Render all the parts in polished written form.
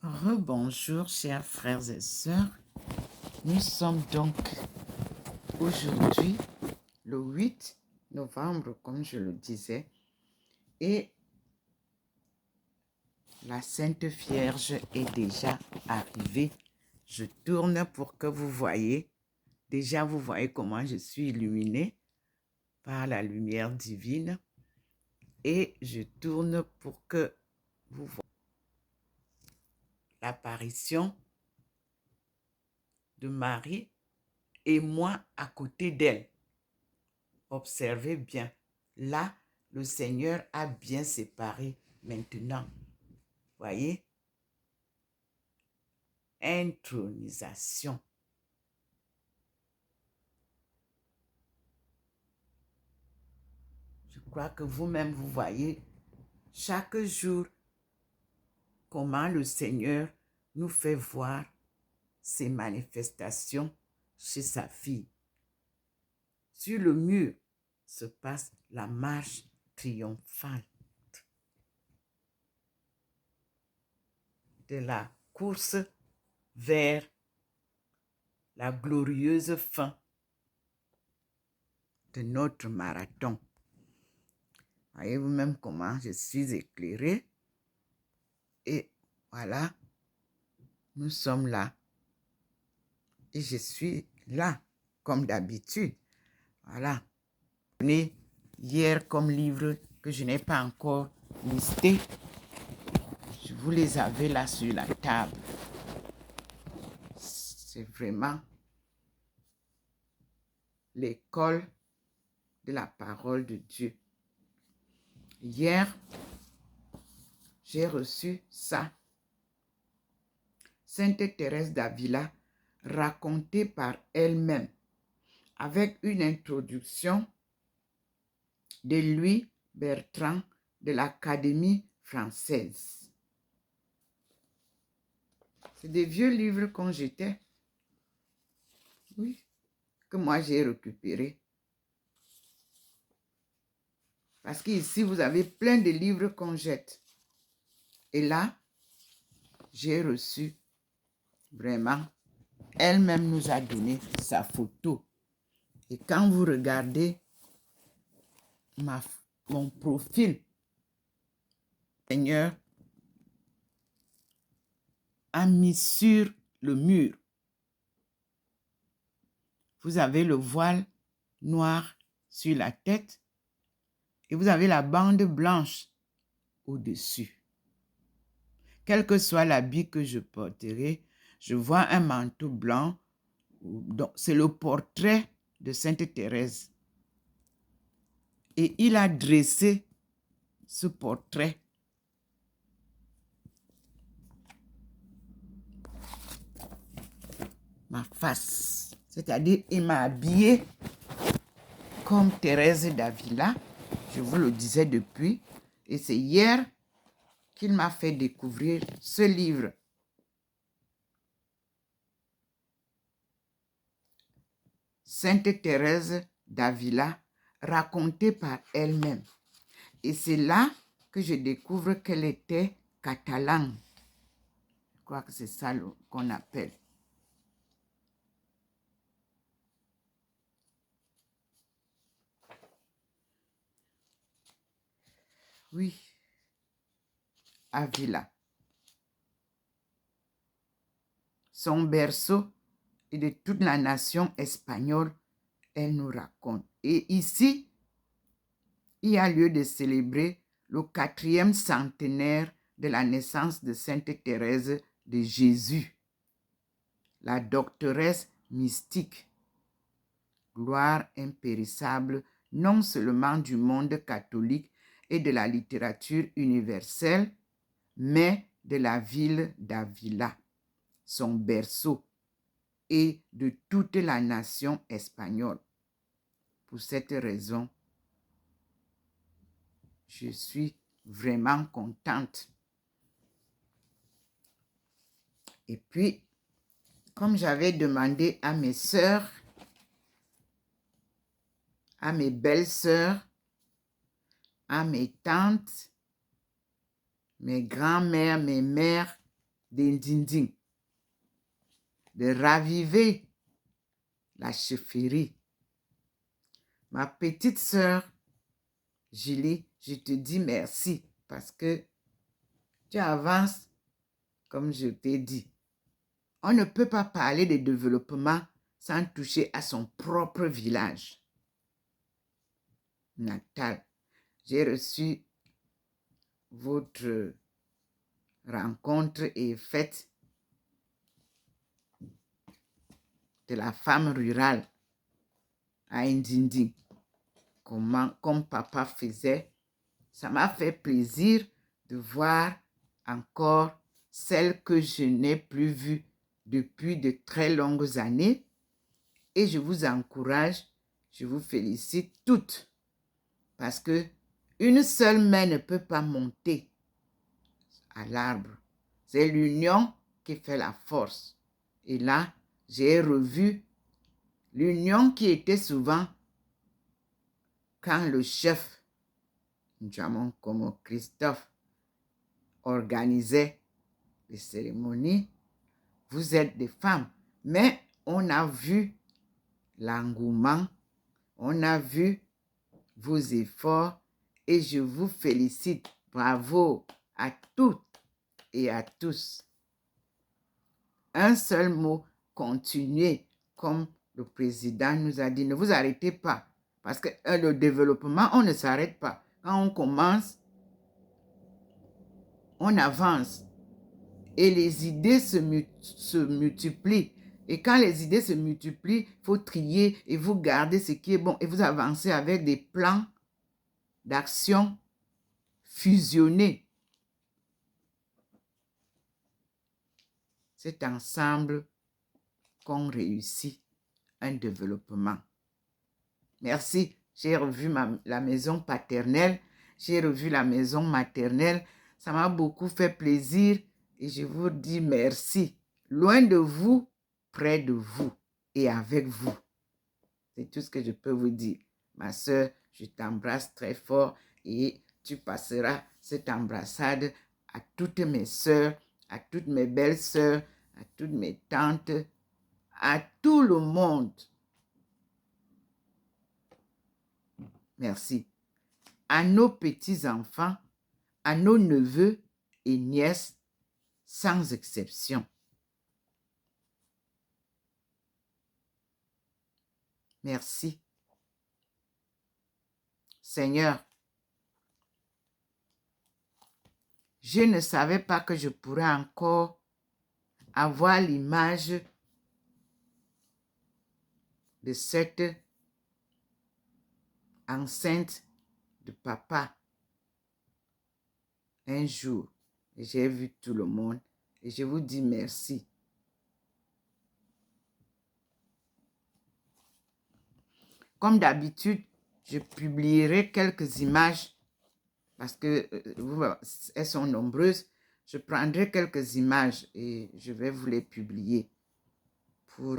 Rebonjour, chers frères et sœurs. Nous sommes donc aujourd'hui le 8 novembre, comme je le disais, et la Sainte Vierge est déjà arrivée. Je tourne pour que vous voyez. Déjà, vous voyez comment je suis illuminée par la lumière divine. Et je tourne pour que vous voyez l'apparition de Marie et moi à côté d'elle. Observez bien. Là, le Seigneur a bien séparé maintenant. Voyez? Intronisation. Je crois que vous-même, vous voyez chaque jour comment le Seigneur nous fait voir ses manifestations chez sa fille. Sur le mur se passe la marche triomphale de la course vers la glorieuse fin de notre marathon. Voyez vous-même comment je suis éclairée. Et voilà, nous sommes là. Et je suis là, comme d'habitude. Voilà. Hier, comme livre que je n'ai pas encore listé, je vous les avais là sur la table. C'est vraiment l'école de la parole de Dieu. Hier, j'ai reçu ça. Sainte Thérèse d'Avila, racontée par elle-même, avec une introduction de Louis Bertrand de l'Académie française. C'est des vieux livres qu'on jetait. Oui, que moi j'ai récupéré. Parce qu'ici, vous avez plein de livres qu'on jette. Et là, j'ai reçu vraiment, elle-même nous a donné sa photo. Et quand vous regardez mon profil, Seigneur a mis sur le mur. Vous avez le voile noir sur la tête et vous avez la bande blanche au-dessus. Quel que soit l'habit que je porterai, je vois un manteau blanc. C'est le portrait de Sainte Thérèse. Et il a dressé ce portrait. Ma face. C'est-à-dire, il m'a habillée comme Thérèse d'Avila. Je vous le disais depuis. Et c'est hier qu'il m'a fait découvrir ce livre. Sainte Thérèse d'Avila, racontée par elle-même. Et c'est là que je découvre qu'elle était catalane. Je crois que c'est ça qu'on appelle. Oui, Avila. Son berceau et de toute la nation espagnole, elle nous raconte. Et ici, il y a lieu de célébrer le 4e centenaire de la naissance de Sainte Thérèse de Jésus, la doctoresse mystique, gloire impérissable non seulement du monde catholique et de la littérature universelle, mais de la ville d'Avila, son berceau, et de toute la nation espagnole. Pour cette raison, je suis vraiment contente. Et puis, comme j'avais demandé à mes sœurs, à mes belles-sœurs, à mes tantes, mes grands-mères, mes mères, d'Indinding, de raviver la chefferie. Ma petite sœur, Julie, je te dis merci parce que tu avances comme je t'ai dit. On ne peut pas parler de développement sans toucher à son propre village natal. J'ai reçu votre rencontre et fête de la femme rurale à Indinding. Comme papa faisait. Ça m'a fait plaisir de voir encore celle que je n'ai plus vue depuis de très longues années. Et je vous encourage, je vous félicite toutes. Parce que une seule main ne peut pas monter à l'arbre. C'est l'union qui fait la force. Et là, j'ai revu l'union qui était souvent quand le chef, Njamon comme Christophe, organisait les cérémonies. Vous êtes des femmes. Mais on a vu l'engouement, on a vu vos efforts et je vous félicite. Bravo à toutes et à tous. Un seul mot, continuez, comme le président nous a dit. Ne vous arrêtez pas, parce que le développement, on ne s'arrête pas. Quand on commence, on avance et les idées se multiplient. Et quand les idées se multiplient, il faut trier et vous gardez ce qui est bon et vous avancez avec des plans d'action fusionnés. C'est ensemble qu'on réussit un développement. Merci. J'ai revu la maison paternelle. J'ai revu la maison maternelle. Ça m'a beaucoup fait plaisir et je vous dis merci. Loin de vous, près de vous et avec vous. C'est tout ce que je peux vous dire. Ma soeur, je t'embrasse très fort et tu passeras cette embrassade à toutes mes soeurs, à toutes mes belles soeurs, à toutes mes tantes, à tout le monde. Merci. À nos petits-enfants, à nos neveux et nièces, sans exception. Merci. Seigneur, je ne savais pas que je pourrais encore avoir l'image de cette enceinte de papa un jour. Et j'ai vu tout le monde et je vous dis merci. Comme d'habitude, je publierai quelques images parce que elles sont nombreuses. Je prendrai quelques images et je vais vous les publier pour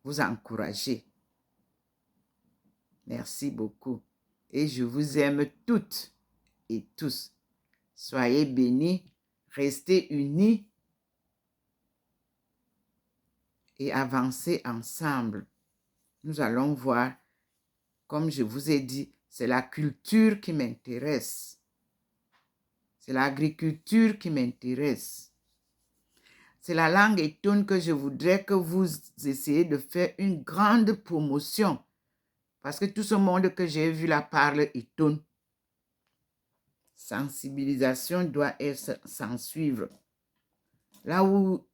vous encourager. Merci beaucoup. Et je vous aime toutes et tous. Soyez bénis, restez unis et avancez ensemble. Nous allons voir, comme je vous ai dit, c'est la culture qui m'intéresse. C'est l'agriculture qui m'intéresse. C'est la langue Etone que je voudrais que vous essayiez de faire une grande promotion. Parce que tout ce monde que j'ai vu là parle Etone. Sensibilisation doit s'en suivre. Là où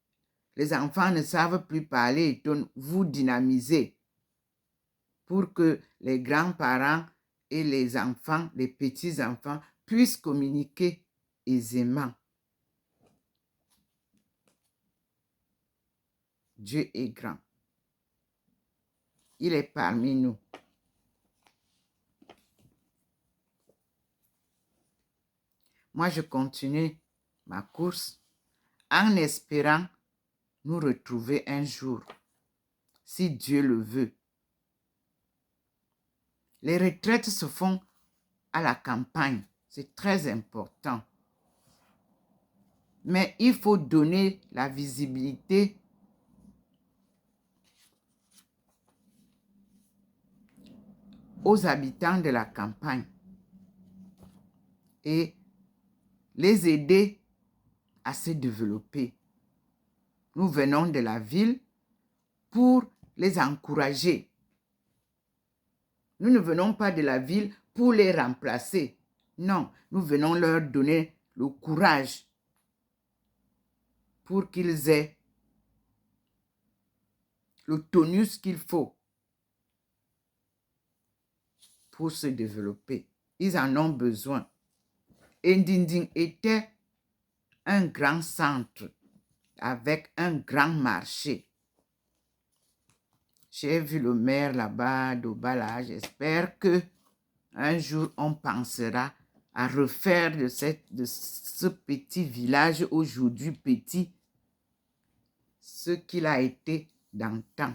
les enfants ne savent plus parler Etone, vous dynamisez pour que les grands-parents et les enfants, les petits-enfants puissent communiquer aisément. Dieu est grand. Il est parmi nous. Moi, je continue ma course en espérant nous retrouver un jour, si Dieu le veut. Les retraites se font à la campagne. C'est très important. Mais il faut donner la visibilité aux habitants de la campagne et les aider à se développer. Nous venons de la ville pour les encourager. Nous ne venons pas de la ville pour les remplacer. Non, nous venons leur donner le courage pour qu'ils aient le tonus qu'il faut pour se développer. Ils en ont besoin. Et Ndinding était un grand centre avec un grand marché. J'ai vu le maire là-bas d'Obala. J'espère que un jour on pensera à refaire de ce petit village aujourd'hui petit ce qu'il a été d'antan.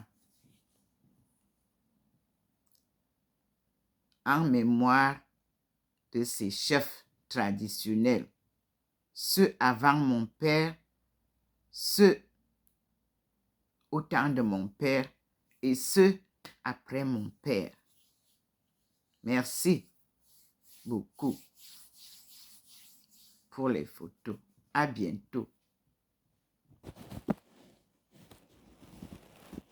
En mémoire de ces chefs traditionnels, ceux avant mon père, ceux au temps de mon père et ceux après mon père. Merci beaucoup pour les photos. À bientôt.